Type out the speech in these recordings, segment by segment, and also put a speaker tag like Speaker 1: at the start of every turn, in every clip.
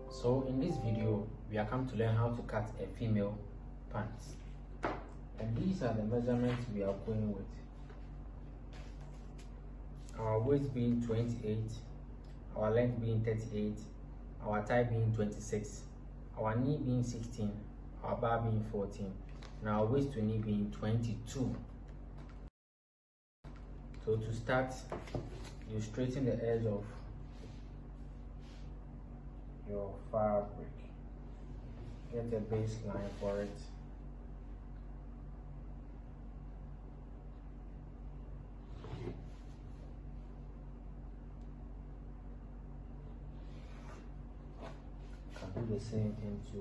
Speaker 1: So in this video, we are come to learn how to cut a female pants. And these are the measurements we are going with. Our waist being 28, our length being 38, our thigh being 26, our knee being 16, our bar being 14, and our waist to knee being 22. So to start, you straighten the edge of your fabric. Get a baseline for it. Can do the same thing to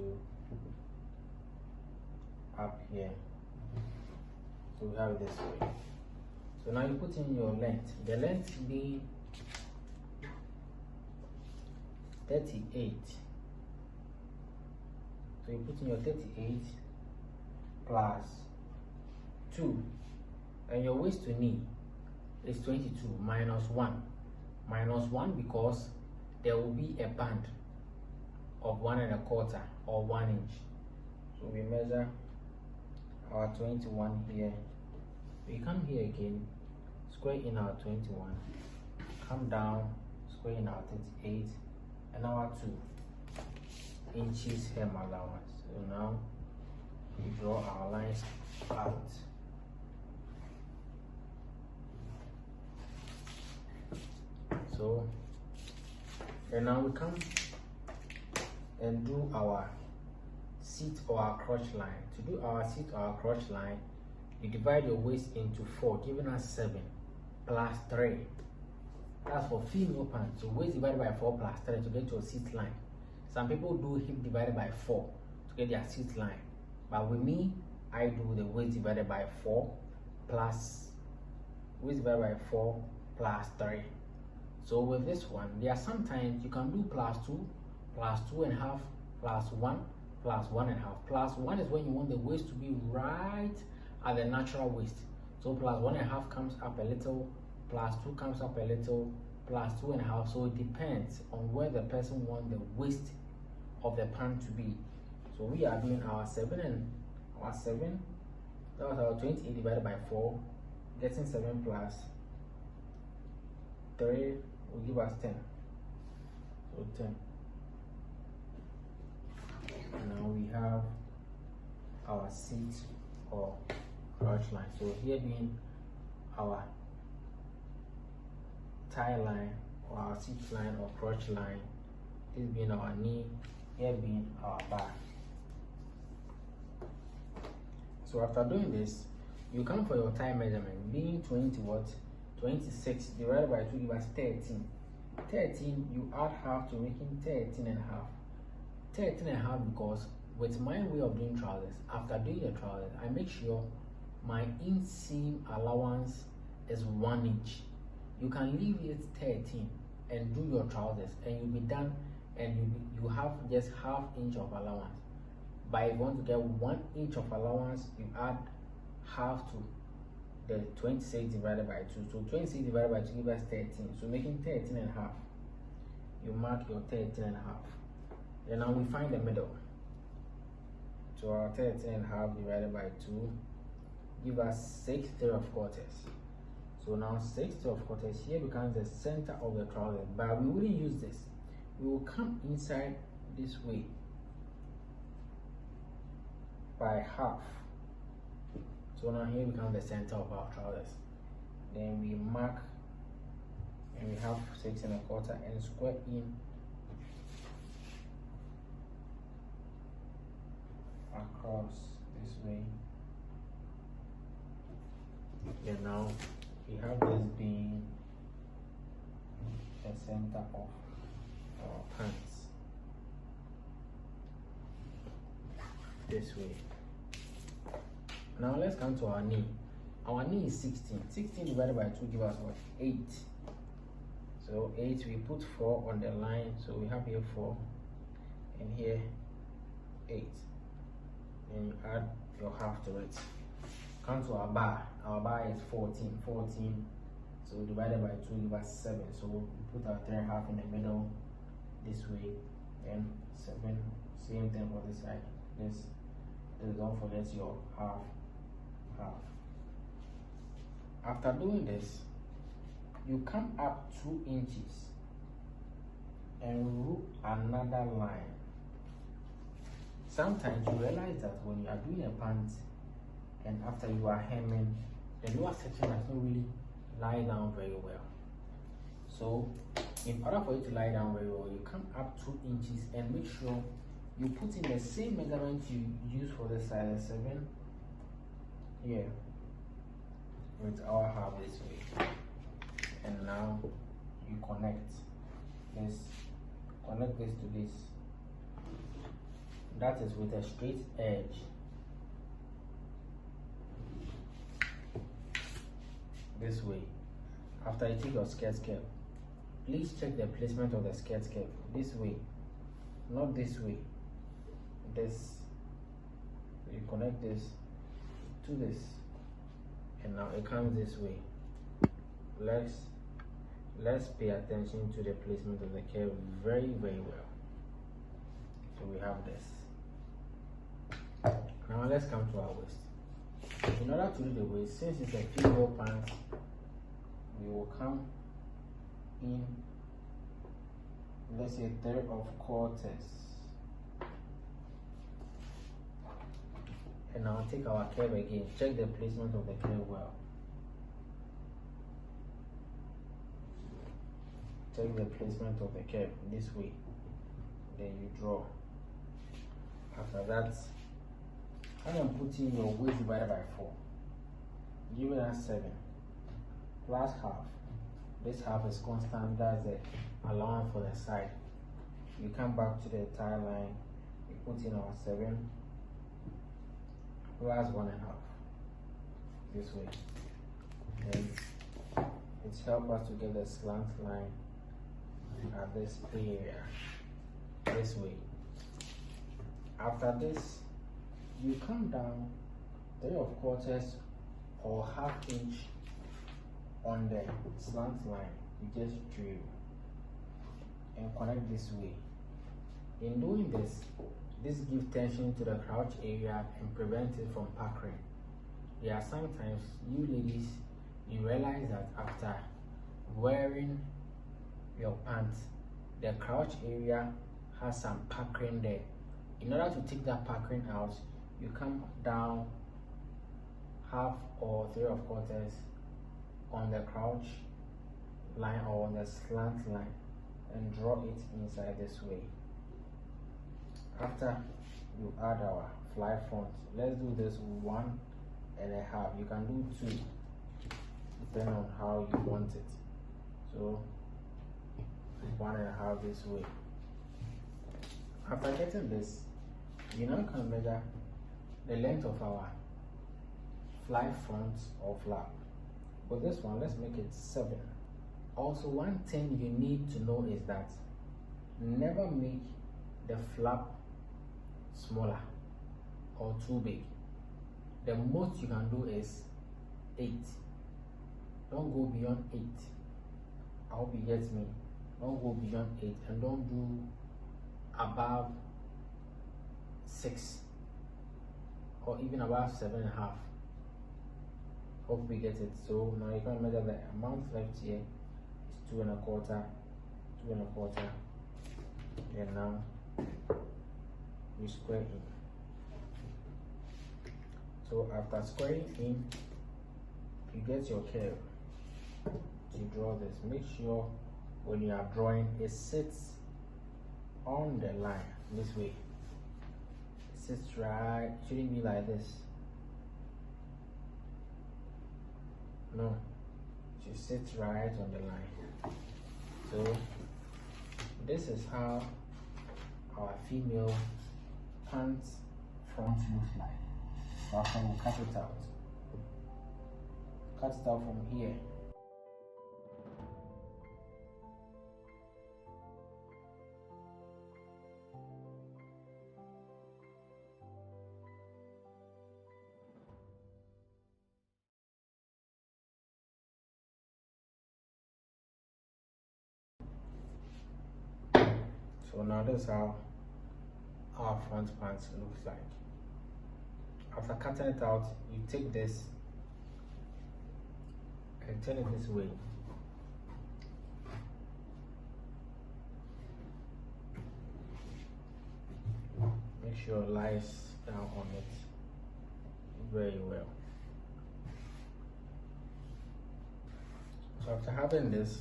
Speaker 1: up here. So we have it this way. So now you put in your length. The length being 38. So you put in your 38 plus 2, and your waist to knee is 22 minus 1. Minus 1 because there will be a band of 1 1/4 or 1 inch. So we measure our 21 here. We come here again, square in our 21, come down, square in our 38, and our 2 inches hem allowance. So now we draw our lines out. So and now we come and do our seat or our crotch line. To do our seat or our crotch line, you divide your waist into 4, giving us 7 plus 3. That's for female pants. So waist divided by 4 plus 3 to get your seat line. Some people do hip divided by 4 to get their seat line. But with me, I do the waist divided by 4 plus waist divided by 4 plus 3. So with this one, there are sometimes you can do plus 2, plus 2.5, plus 1, plus 1.5. Plus 1 is when you want the waist to be right at the natural waist. So plus 1.5 comes up a little, plus 2 comes up a little, plus 2.5. So it depends on where the person wants the waist of the pant to be. So we are doing our 7 and our 7. That was our 28 divided by 4, getting 7 plus 3 will give us 10. So 10. Now we have our seat or crotch line. So here being our thigh line or our seat line or crotch line, this being our knee, here being our bar. So after doing this, you come for your thigh measurement, being 26 divided by 2 give us 13. 13, you add half to making 13.5. 13.5 because with my way of doing trousers, after doing the trousers, I make sure my inseam allowance is 1 inch. You can leave it 13 and do your trousers and you'll be done, and you have just half inch of allowance. But if you want to get 1 inch of allowance, you add half to the 26 divided by 2. So 26 divided by 2 gives us 13. So making 13.5. You mark your 13.5. And now we find the middle. So our 13.5 divided by 2 give us 6 3/4. So now 6 3/4 here becomes the center of the trouser. But we wouldn't use this. We will come inside this way by half. So now here becomes the center of our trousers. Then we mark and we have 6 1/4 and square in across this way. And now we have this being the center of our pants. This way. Now let's come to our knee. Our knee is 16. 16 divided by 2 gives us what? 8. So 8, we put 4 on the line. So we have here 4 and here 8. And you add your half to it. Come to our bar. Our bar is 14. 14. So divided by 2 gives us 7. So we put our 3.5 in the middle this way. then 7. Same thing for this side. This don't forget your half. After doing this, you come up 2 inches and rule another line. Sometimes you realize that when you are doing a pant and after you are hemming, the lower section does not really lie down very well. So in order for it to lie down very well, you come up 2 inches and make sure you put in the same measurement you use for the size 7 here with our half this way. And now you connect this to this. That is with a straight edge. This way. After you take your skirt curve, please check the placement of the skirt curve. This way, not this way. This. You connect this to this, and now it comes this way. Let's pay attention to the placement of the curve very well. So we have this. Now let's come to our waist. In order to do the waist, since it's a female pants, we will come in, let's say 3/4, and now take our curve again. Check the placement of the curve well. Check the placement of the curve this way. Then you draw. After that, I am putting your waist divided by 4. Give it as 7 plus half. This half is constant. That's the allowance for the side. You come back to the tie line. You put in our 7 plus 1.5 this way. And it's helped us to get the slant line at this area this way. After this, you come down 3/4 or 1/2 inch on the slant line. You just drill and connect this way. In doing this gives tension to the crouch area and prevents it from puckering. There are sometimes you ladies, you realize that after wearing your pants, the crouch area has some puckering there. In order to take that puckering out, you come down 1/2 or 3/4 on the crouch line or on the slant line and draw it inside this way. After you add our fly front, let's do this 1.5. You can do 2 depending on how you want it. So 1.5 this way. After getting this, you now can measure the length of our fly front or flap. For this one, let's make it 7. Also, one thing you need to know is that never make the flap smaller or too big. The most you can do is 8. Don't go beyond 8. I hope you get me. Don't go beyond 8 and don't do above 6 or even above 7.5. Hope we get it. So now you can measure the amount left here is 2.25, and now you square in. So after squaring in, you get your curve. To draw this, make sure when you are drawing it sits on the line this way. It sits right, it shouldn't be like this. No, it should sit right on the line. So this is how our female pants front looks like. So after we cut it out. Cut it out from here. So now this is how our front pants looks like. After cutting it out, you take this and turn it this way. Make sure it lies down on it very well. So after having this,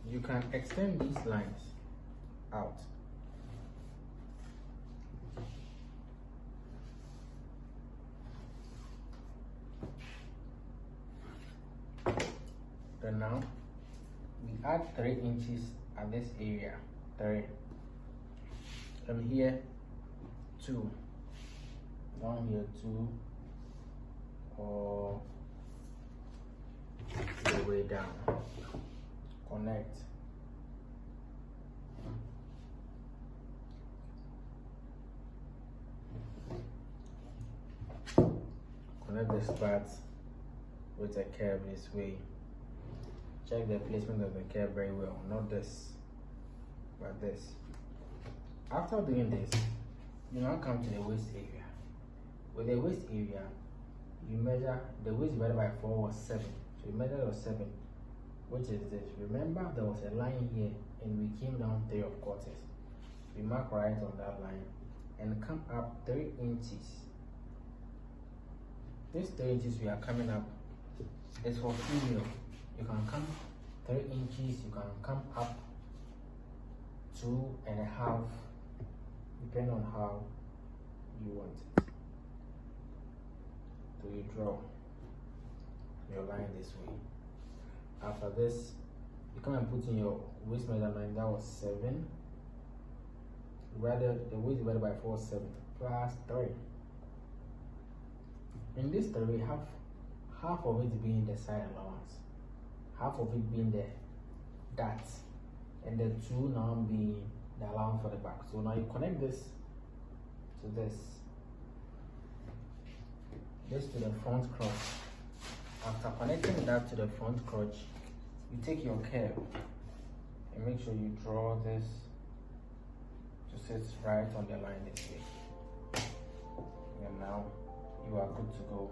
Speaker 1: you can extend these lines out. Then now we add 3 inches at this area, 3. From here 2, down here 2, or the way down. Connect. Connect this part with a curve this way. Check the placement of the curve very well, not this, but this. After doing this, you now come to the waist area. With the waist area, you measure the waist divided by 4 was 7. So you measure your 7, which is this. Remember, there was a line here, and we came down 3 quarters. We mark right on that line and come up 3 inches. This 3 inches we are coming up is for female. You can come 3 inches, you can come up 2.5, depending on how you want it. So you draw your line this way. After this, you come and put in your waist measurement. That was 7. Rather, the waist divided by 4 is 7 plus 3. In this 3, we have half of it being the side allowance, half of it being the darts, and the 2 now being the allowance for the back. So now you connect this to this to the front crotch. After connecting that to the front crotch, you take your curve and make sure you draw this to sit right on the line this way. And now you are good to go.